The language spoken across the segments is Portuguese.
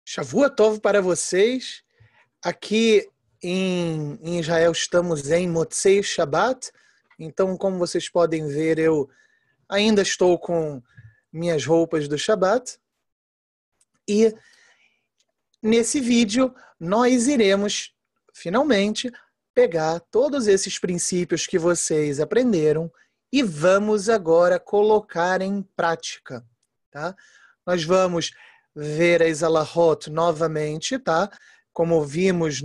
Shavua Tov para vocês. Aqui em Israel estamos em Motzei Shabbat. Então, como vocês podem ver, eu ainda estou com minhas roupas do Shabbat. E nesse vídeo nós iremos, finalmente, pegar todos esses princípios que vocês aprenderam e vamos agora colocar em prática, tá? Nós vamos ver as alahot novamente, tá? Como vimos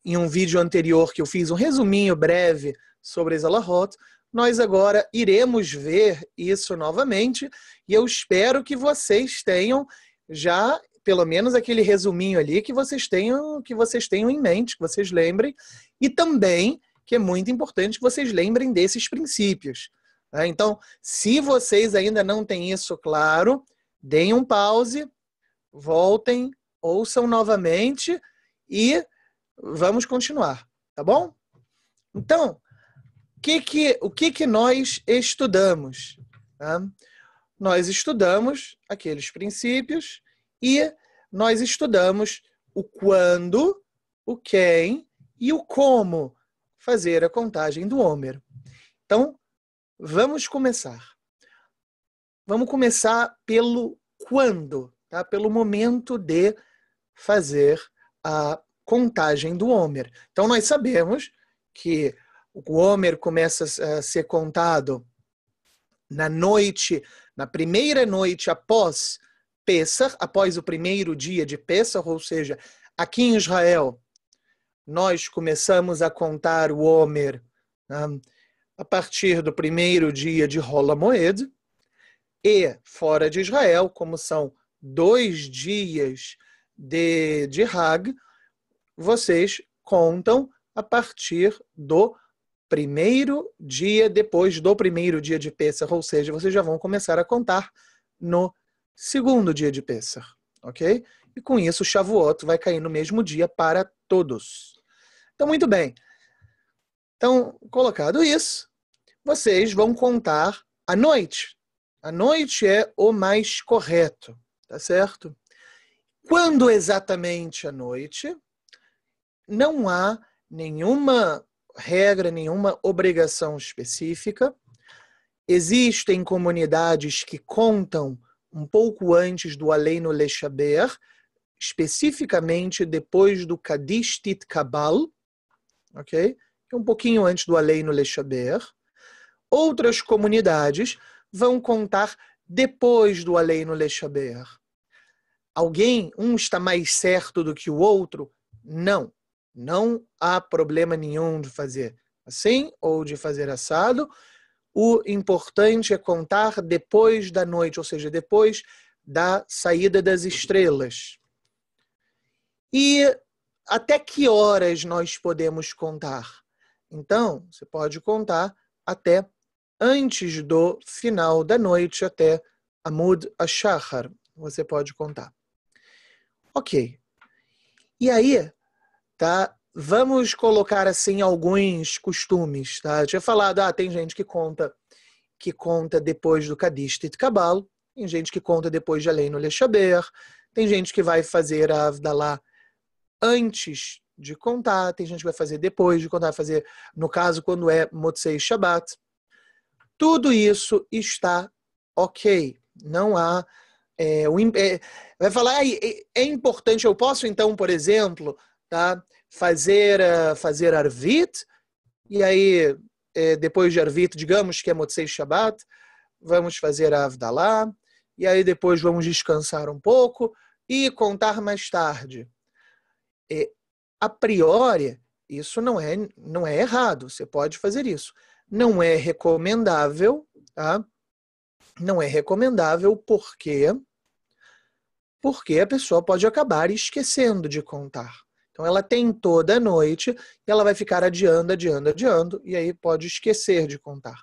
em um vídeo anterior que eu fiz um resuminho breve sobre as alahot, nós agora iremos ver isso novamente e eu espero que vocês tenham já pelo menos aquele resuminho ali que vocês tenham em mente, que vocês lembrem, e também, que é muito importante, que vocês lembrem desses princípios. Tá? Então, se vocês ainda não têm isso claro, deem um pause, voltem, ouçam novamente e vamos continuar, tá bom? Então, o que nós estudamos? Tá? Nós estudamos aqueles princípios e nós estudamos o quando, o quem e o como fazer a contagem do Homer. Então, vamos começar. Vamos começar pelo quando, tá? Pelo momento de fazer a contagem do Homer. Então, nós sabemos que o Homer começa a ser contado na primeira noite após Pesach, após o primeiro dia de Pesach, ou seja, aqui em Israel, nós começamos a contar o Homer a partir do primeiro dia de Hol HaMoed, e fora de Israel, como são 2 dias de Hag, vocês contam a partir do primeiro dia depois do primeiro dia de Pesach, ou seja, vocês já vão começar a contar no segundo dia de Pesach, ok? E com isso o Shavuot vai cair no mesmo dia para todos. Então, muito bem. Então, colocado isso, vocês vão contar à noite. A noite é o mais correto, tá certo? Quando exatamente à noite? Não há nenhuma regra, nenhuma obrigação específica. Existem comunidades que contam um pouco antes do Aleinu Leshaber, especificamente depois do Kadish Titkabal, ok? Um pouquinho antes do Aleinu Leshaber. Outras comunidades vão contar depois do Aleinu Leshaber. Um está mais certo do que o outro? Não. Não há problema nenhum de fazer assim ou de fazer assado. O importante é contar depois da noite, ou seja, depois da saída das estrelas. E até que horas nós podemos contar? Então, você pode contar até antes do final da noite, até Amud HaShachar. Você pode contar. Ok. E aí, tá? Vamos colocar assim alguns costumes, tá? Eu tinha falado, tem gente que conta depois do Kadish Titkabal, tem gente que conta depois de Aleinu Leshaber, tem gente que vai fazer a Avdalá antes de contar, tem gente que vai fazer depois de contar, vai fazer, no caso, quando é Motzei Shabbat. Tudo isso está ok. Não há... vai falar, é importante, eu posso então, por exemplo, tá, fazer Arvit, e aí, depois de Arvit, digamos que é Motzei Shabbat, vamos fazer a Avdalá, e aí depois vamos descansar um pouco e contar mais tarde. A priori, isso não é errado, você pode fazer isso. Não é recomendável, tá? Não é recomendável porque a pessoa pode acabar esquecendo de contar. Então ela tem toda a noite e ela vai ficar adiando, e aí pode esquecer de contar.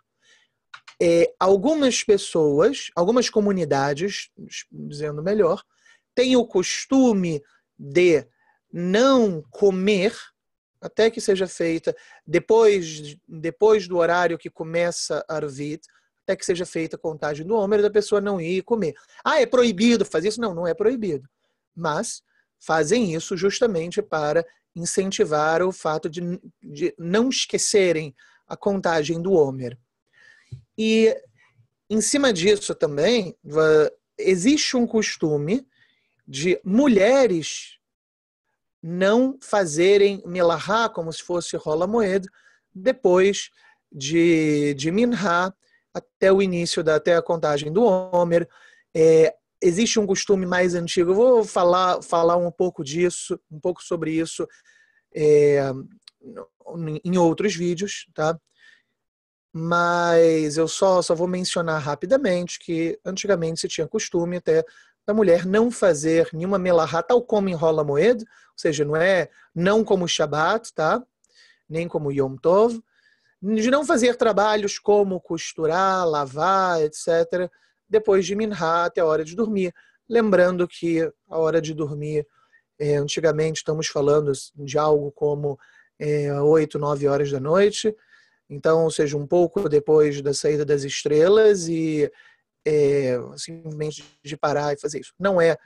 Algumas pessoas, algumas comunidades, dizendo melhor, têm o costume de não comer até que seja feita depois do horário que começa a Arvit, até que seja feita a contagem do Homer, da pessoa não ir comer. É proibido fazer isso? Não, não é proibido. mas fazem isso justamente para incentivar o fato de não esquecerem a contagem do Homer. E, em cima disso também, existe um costume de mulheres não fazerem melahá, como se fosse rola moed, depois de Minha, até o início, até a contagem do Homer. Existe um costume mais antigo, eu vou falar um pouco disso, um pouco sobre isso em outros vídeos, tá? Mas eu só vou mencionar rapidamente que antigamente se tinha costume até da mulher não fazer nenhuma melahá, tal como em rola moed, ou seja, não como Shabat, tá? Nem como Yom Tov, de não fazer trabalhos como costurar, lavar, etc., depois de Minha até a hora de dormir. Lembrando que a hora de dormir, antigamente estamos falando de algo como 8, 9 horas da noite, então, ou seja, um pouco depois da saída das estrelas e simplesmente de parar e fazer isso. Não é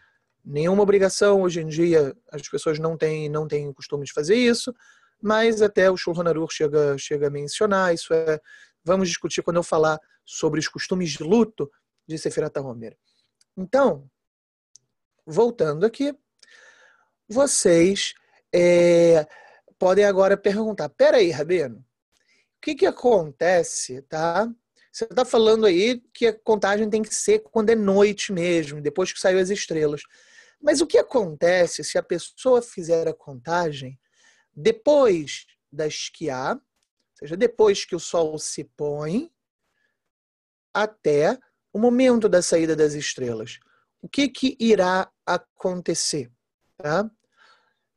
nenhuma obrigação, hoje em dia as pessoas não têm o costume de fazer isso, mas até o Shulchan Aruch chega a mencionar, vamos discutir quando eu falar sobre os costumes de luto de Sefirat HaHomer. Então, voltando aqui, vocês podem agora perguntar, peraí, Rabino, o que acontece, tá? Você está falando aí que a contagem tem que ser quando é noite mesmo, depois que saiu as estrelas. Mas o que acontece se a pessoa fizer a contagem depois da esquiar, ou seja, depois que o sol se põe, até o momento da saída das estrelas? O que irá acontecer? Tá?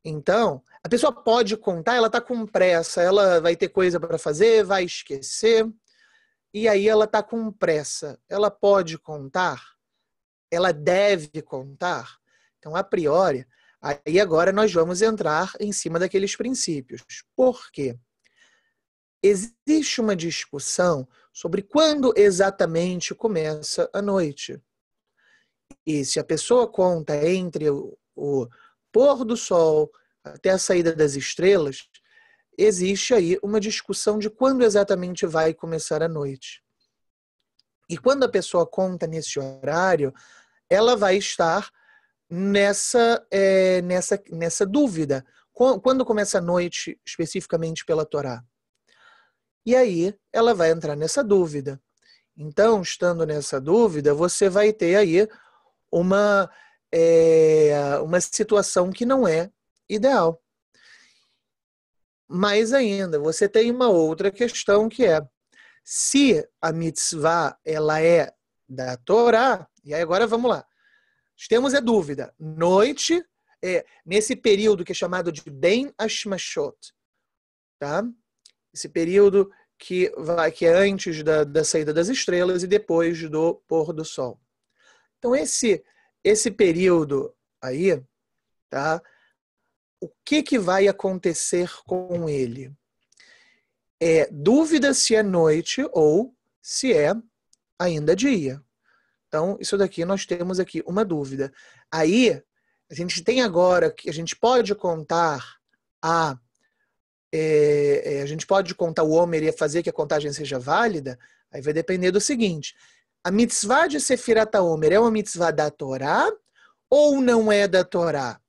Então, a pessoa pode contar, ela está com pressa, ela vai ter coisa para fazer, vai esquecer, e aí ela está com pressa. Ela pode contar? Ela deve contar? Então, a priori, aí agora nós vamos entrar em cima daqueles princípios. Por quê? Existe uma discussão sobre quando exatamente começa a noite. E se a pessoa conta entre o pôr do sol até a saída das estrelas, existe aí uma discussão de quando exatamente vai começar a noite. E quando a pessoa conta nesse horário, ela vai estar nessa dúvida. Quando começa a noite, especificamente pela Torá? E aí, ela vai entrar nessa dúvida. Então, estando nessa dúvida, você vai ter aí uma situação que não é ideal. Mais ainda, você tem uma outra questão que é, se a mitzvah ela é da Torá, e aí agora vamos lá. Temos a dúvida. Noite, nesse período que é chamado de Ben Hashmashot, tá? Esse período que é antes da saída das estrelas e depois do pôr do sol. Então, esse período aí, tá? O que vai acontecer com ele? Dúvida se é noite ou se é ainda dia. Então, isso daqui, nós temos aqui uma dúvida. Aí, a gente tem agora que a gente pode contar a gente pode contar o Homer e fazer que a contagem seja válida, aí vai depender do seguinte, a mitzvah de Sefirat HaHomer é uma mitzvah da Torá ou não é da Torá?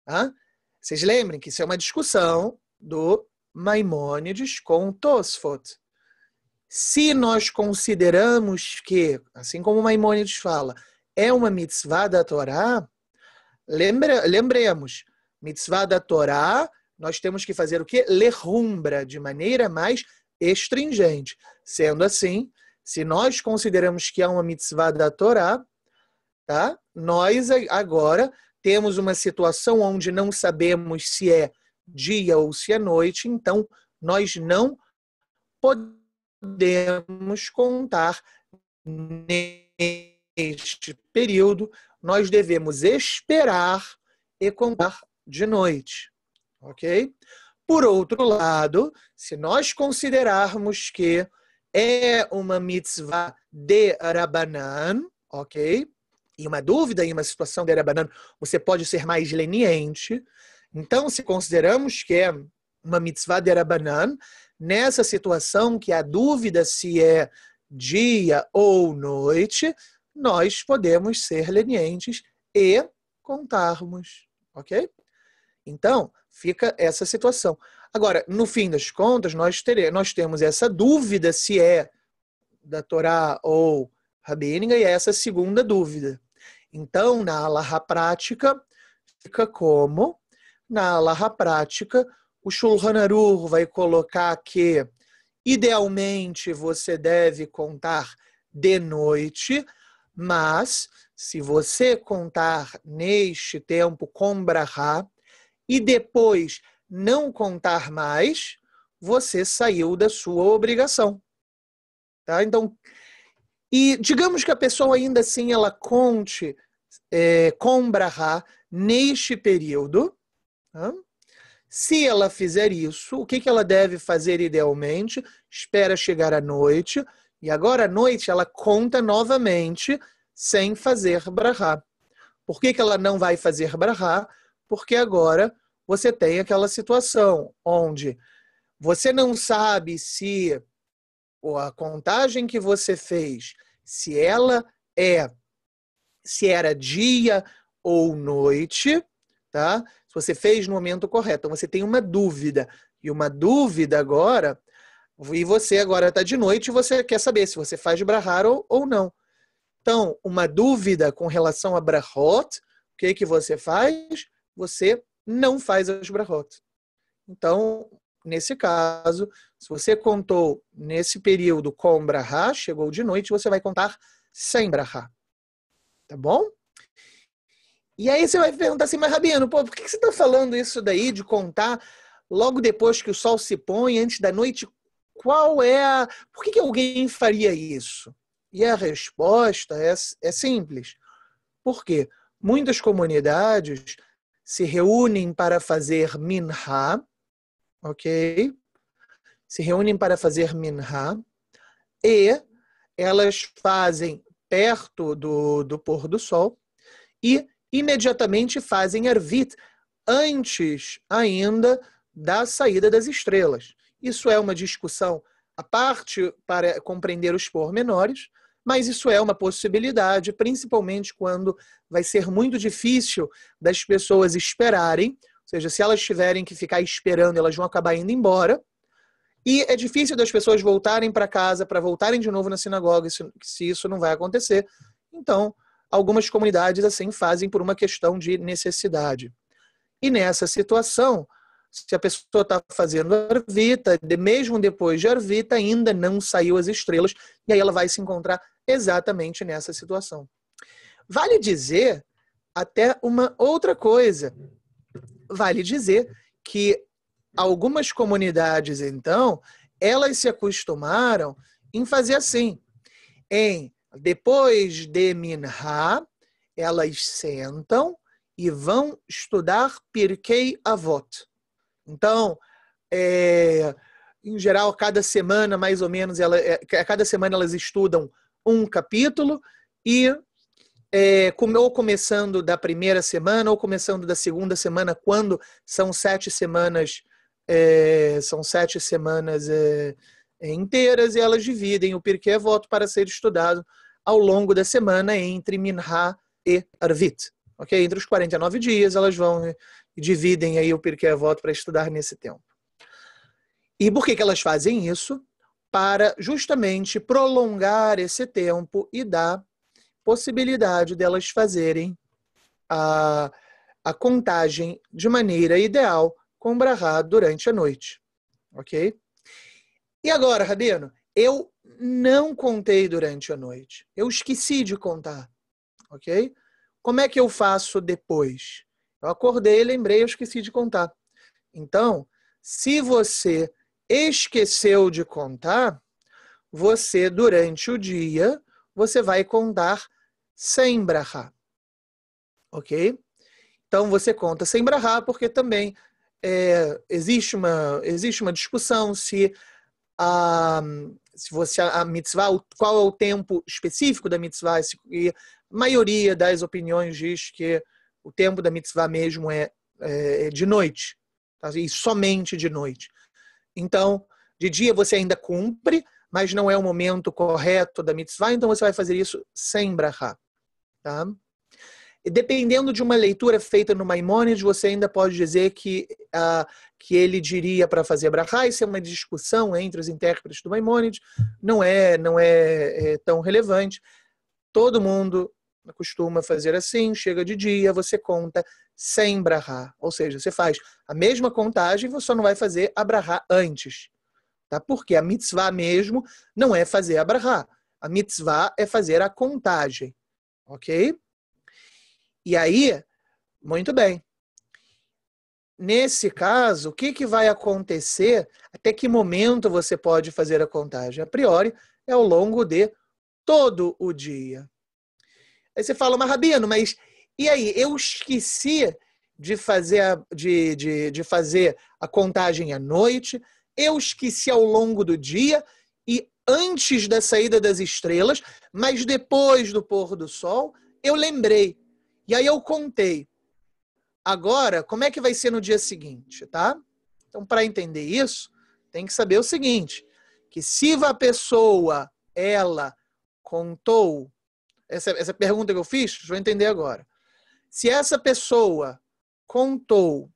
Tá? Vocês lembrem que isso é uma discussão do Maimônides com Tosfot. Se nós consideramos que, assim como o Maimônides fala, é uma mitzvah da Torá, lembremos, mitzvah da Torá, nós temos que fazer o quê? Lehumbra, de maneira mais estringente. Sendo assim, se nós consideramos que é uma mitzvah da Torá, tá? Nós agora temos uma situação onde não sabemos se é dia ou se é noite, então nós não podemos contar neste período, nós devemos esperar e contar de noite. Ok? Por outro lado, se nós considerarmos que é uma mitzvah de Rabanan, ok? Em uma dúvida, em uma situação de Rabanan, você pode ser mais leniente. Então, se consideramos que é uma mitzvah de Rabanan, nessa situação que a dúvida se é dia ou noite, nós podemos ser lenientes e contarmos, ok? Então, fica essa situação. Agora, no fim das contas, nós temos essa dúvida se é da Torá ou rabínica, e essa segunda dúvida. Então, na halahá prática, fica como? Na halahá prática, o Shulchan Aruch vai colocar que, idealmente, você deve contar de noite, mas, se você contar neste tempo com brahá, e depois não contar mais, você saiu da sua obrigação. Tá? Então, e digamos que a pessoa ainda assim ela conte com brahá neste período. Tá? Se ela fizer isso, o que ela deve fazer idealmente? Espera chegar a noite, e agora à noite ela conta novamente sem fazer brahá. Por que ela não vai fazer brahá? Porque agora você tem aquela situação onde você não sabe se a contagem que você fez, se era dia ou noite, tá? Se você fez no momento correto. Então você tem uma dúvida. E uma dúvida agora, e você agora está de noite e você quer saber se você faz brahá ou não. Então, uma dúvida com relação a brahot, o que você faz? Você não faz as brahot. Então, nesse caso, se você contou nesse período com brahá, chegou de noite, você vai contar sem brahá. Tá bom? E aí você vai perguntar assim, mas Rabino, por que você está falando isso daí de contar logo depois que o sol se põe, antes da noite? Por que alguém faria isso? E a resposta é simples. Por quê? Muitas comunidades se reúnem para fazer minhá, ok? Se reúnem para fazer minhá e elas fazem perto do pôr do sol e imediatamente fazem arvit antes ainda da saída das estrelas. Isso é uma discussão à parte para compreender os pormenores, mas isso é uma possibilidade, principalmente quando vai ser muito difícil das pessoas esperarem, ou seja, se elas tiverem que ficar esperando, elas vão acabar indo embora, e é difícil das pessoas voltarem para casa, para voltarem de novo na sinagoga, se isso não vai acontecer. Então, algumas comunidades assim fazem por uma questão de necessidade. E nessa situação, se a pessoa está fazendo arvita, mesmo depois de arvita, ainda não saiu as estrelas, e aí ela vai se encontrar exatamente nessa situação. Vale dizer até uma outra coisa. Vale dizer que algumas comunidades, então, elas se acostumaram em fazer assim. Depois de Minhá, elas sentam e vão estudar Pirkei Avot. Então, em geral, cada semana, mais ou menos, cada semana elas estudam um capítulo e ou começando da primeira semana ou começando da segunda semana, quando são 7 semanas inteiras, e elas dividem o Pirkei Avot para ser estudado ao longo da semana entre Minhá e Arvit. Okay? Entre os 49 dias, elas vão e dividem aí o Pirkei Avot para estudar nesse tempo. E por que elas fazem isso? Para justamente prolongar esse tempo e dar possibilidade delas fazerem a contagem de maneira ideal com brahá durante a noite. Ok? E agora, Rabino, eu não contei durante a noite. Eu esqueci de contar. Ok? Como é que eu faço depois? Eu acordei, lembrei, eu esqueci de contar. Então, se você esqueceu de contar, você, durante o dia, você vai contar sem brahá. Ok? Então, você conta sem brahá, porque também existe uma discussão se a mitzvah, qual é o tempo específico da mitzvah, e maioria das opiniões diz que o tempo da mitzvah mesmo é de noite, tá? E somente de noite. Então, de dia você ainda cumpre, mas não é o momento correto da mitzvah, então você vai fazer isso sem brachá. Tá? E dependendo de uma leitura feita no Maimônides, você ainda pode dizer que ele diria para fazer brachá. Isso é uma discussão entre os intérpretes do Maimônides, não é tão relevante. Todo mundo costuma fazer assim, chega de dia, você conta sem brachá. Ou seja, você faz a mesma contagem, você só não vai fazer a brachá antes. Tá? Porque a mitzvah mesmo não é fazer a brachá. A mitzvah é fazer a contagem. Ok? E aí, muito bem. Nesse caso, o que vai acontecer? Até que momento você pode fazer a contagem? A priori, é ao longo de todo o dia. Aí você fala, mas Rabino, mas e aí? Eu esqueci de fazer fazer a contagem à noite, eu esqueci ao longo do dia e antes da saída das estrelas, mas depois do pôr do sol, eu lembrei. E aí eu contei. Agora, como é que vai ser no dia seguinte, tá? Então, para entender isso, tem que saber o seguinte, que se a pessoa, ela contou, essa pergunta que eu fiz, deixa eu entender agora. Se essa pessoa contou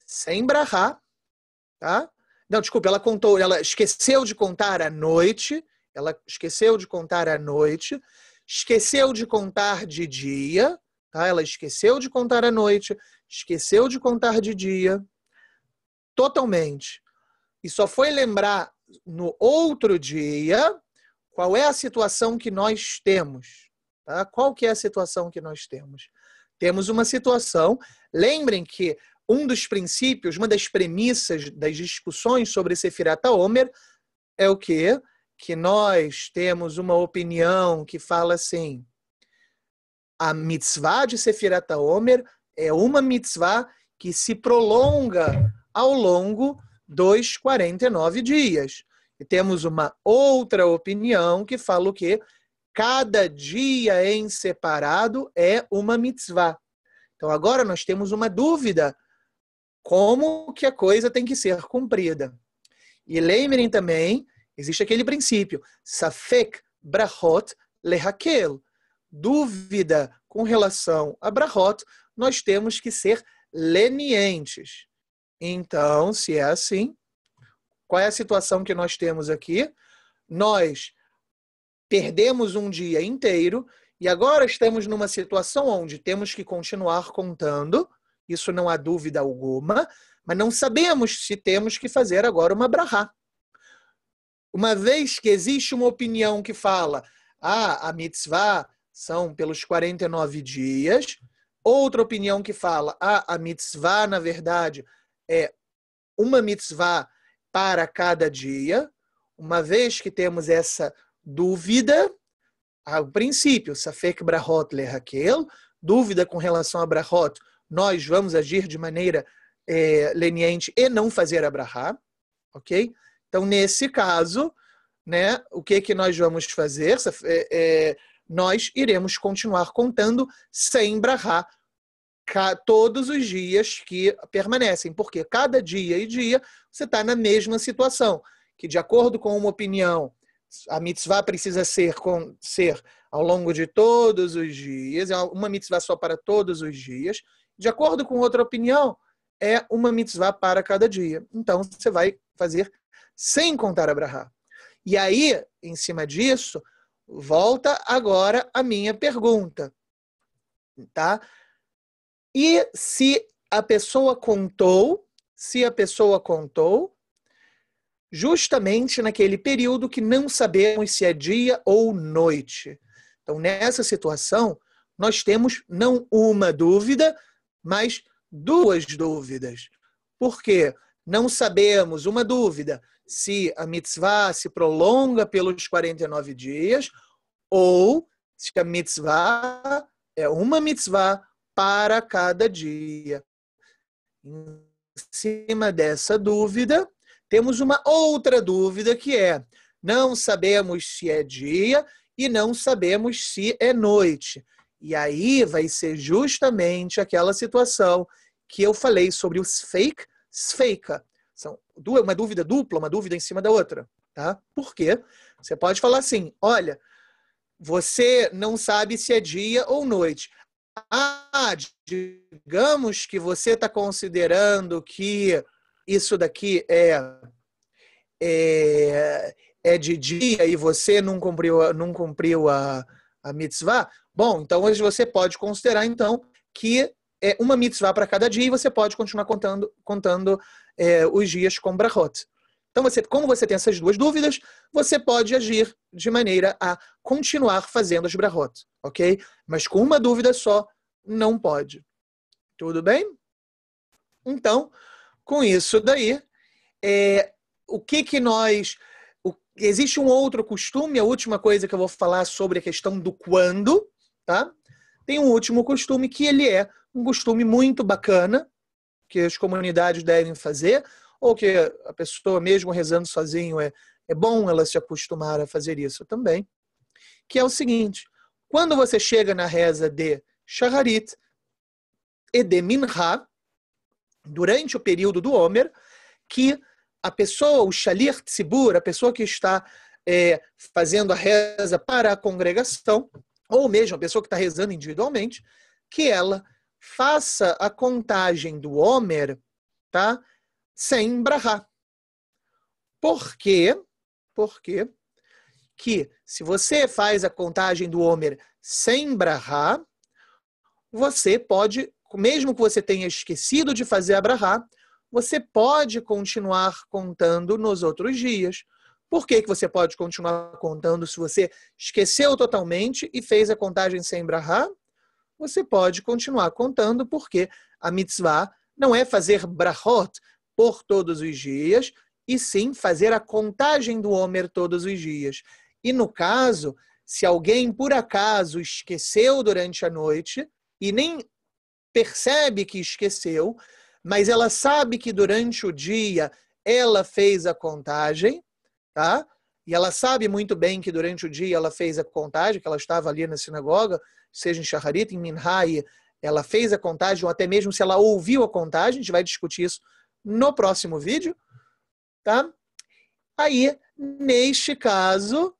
sem brachá, tá? Não, desculpa, ela esqueceu de contar à noite, esqueceu de contar de dia, tá? Ela esqueceu de contar à noite, esqueceu de contar de dia, totalmente. E só foi lembrar no outro dia qual é a situação que nós temos. Tá? Qual que é a situação que nós temos? Temos uma situação, lembrem que um dos princípios, uma das premissas das discussões sobre Sefirat HaOmer é o quê? Que nós temos uma opinião que fala assim, a mitzvah de Sefirat HaOmer é uma mitzvah que se prolonga ao longo dos 49 dias. E temos uma outra opinião que fala o quê? Cada dia em separado é uma mitzvah. Então agora nós temos uma dúvida. Como que a coisa tem que ser cumprida? E lembrem também, existe aquele princípio, Safek brachot lehakel. Dúvida com relação a brachot, nós temos que ser lenientes. Então, se é assim, qual é a situação que nós temos aqui? Nós perdemos um dia inteiro e agora estamos numa situação onde temos que continuar contando, isso não há dúvida alguma, mas não sabemos se temos que fazer agora uma brachá. Uma vez que existe uma opinião que fala, a mitzvah são pelos 49 dias, outra opinião que fala, a mitzvah, na verdade, é uma mitzvah para cada dia. Uma vez que temos essa dúvida, ao princípio, Safek brachot lehakel, dúvida com relação a brachot, nós vamos agir de maneira leniente e não fazer a brachá, ok? Então, nesse caso, né, o que nós vamos fazer? Nós iremos continuar contando sem brachá todos os dias que permanecem, porque cada dia e dia você está na mesma situação, que de acordo com uma opinião, a mitzvah precisa ser ao longo de todos os dias, é uma mitzvah só para todos os dias. De acordo com outra opinião, é uma mitzvah para cada dia. Então, você vai fazer sem contar a brachá. E aí, em cima disso, volta agora a minha pergunta. Tá? E se a pessoa contou justamente naquele período que não sabemos se é dia ou noite. Então, nessa situação, nós temos não uma dúvida, mas duas dúvidas. Por quê? Não sabemos, uma dúvida, se a mitzvah se prolonga pelos 49 dias ou se a mitzvah é uma mitzvah para cada dia. Em cima dessa dúvida, temos uma outra dúvida que é, não sabemos se é dia e não sabemos se é noite. E aí vai ser justamente aquela situação que eu falei sobre os fake, sfeika. São uma dúvida dupla, uma dúvida em cima da outra. Tá? Por quê? Você pode falar assim, olha, você não sabe se é dia ou noite. Ah, digamos que você está considerando que isso daqui é de dia e você não cumpriu a mitzvah. Bom, então hoje você pode considerar então que é uma mitzvah para cada dia e você pode continuar contando os dias com brachot. Então, como você tem essas duas dúvidas, você pode agir de maneira a continuar fazendo as brachot, ok? Mas com uma dúvida só, não pode. Tudo bem? Então, com isso daí, existe um outro costume, a última coisa que eu vou falar sobre a questão do quando, tá? Tem um último costume que ele é um costume muito bacana, que as comunidades devem fazer, ou que a pessoa mesmo rezando sozinho é bom ela se acostumar a fazer isso também, que é o seguinte, quando você chega na reza de Shacharit e de Mincha, durante o período do Omer, que a pessoa, o Shalir Tzibur, a pessoa que está fazendo a reza para a congregação, ou mesmo a pessoa que está rezando individualmente, que ela faça a contagem do Omer, tá? Sem brahá. Por quê? Porque que se você faz a contagem do Omer sem brahá, você pode, mesmo que você tenha esquecido de fazer a brahá, você pode continuar contando nos outros dias. Por que você pode continuar contando se você esqueceu totalmente e fez a contagem sem brahá? Você pode continuar contando porque a mitzvah não é fazer brachot por todos os dias, e sim fazer a contagem do Omer todos os dias. E no caso, se alguém por acaso esqueceu durante a noite e nem percebe que esqueceu, mas ela sabe que durante o dia ela fez a contagem, tá? E ela sabe muito bem que durante o dia ela fez a contagem, que ela estava ali na sinagoga, seja em Shacharit, em Minha, ela fez a contagem, ou até mesmo se ela ouviu a contagem, a gente vai discutir isso no próximo vídeo, tá? Aí, neste caso,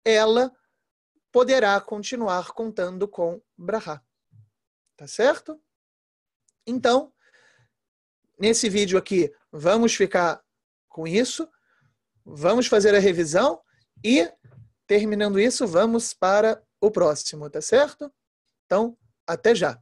ela poderá continuar contando com brahá. Tá certo? Então, nesse vídeo aqui, vamos ficar com isso, vamos fazer a revisão e, terminando isso, vamos para o próximo, tá certo? Então, até já!